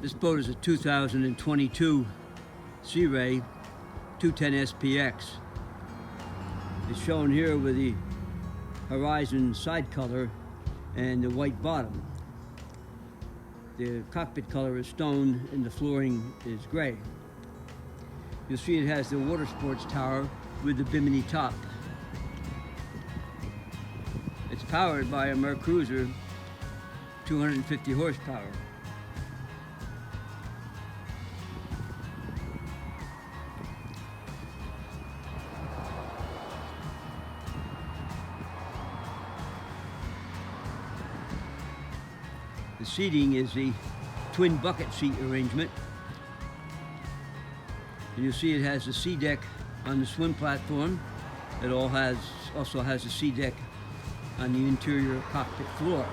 This boat is a 2022 Sea Ray 210 SPX. It's shown here with the horizon side color and the white bottom. The cockpit color is stone and the flooring is gray. You'll see it has the watersports tower with the bimini top. It's powered by a MERCRUISER 250 horsepower. The seating is the twin bucket seat arrangement. And you'll see it has the sea deck on the swim platform. It also has a sea deck on the interior cockpit floor.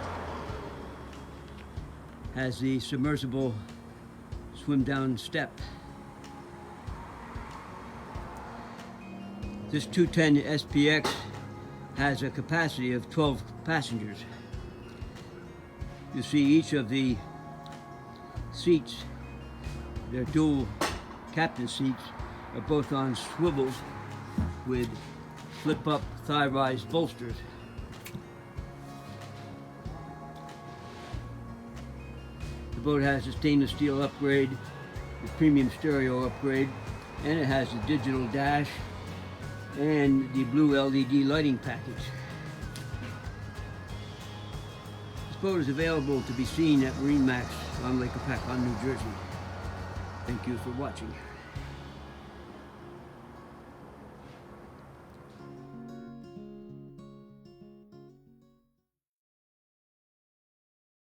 Has the submersible swim down step. This 210 SPX has a capacity of 12 passengers. You see each of the seats, they're dual captain seats, are both on swivels with flip-up thigh-rise bolsters. The boat has a stainless steel upgrade, the premium stereo upgrade, and it has the digital dash and the blue LED lighting package. This boat is available to be seen at MarineMax on Lake Hopatcong, New Jersey. Thank you for watching.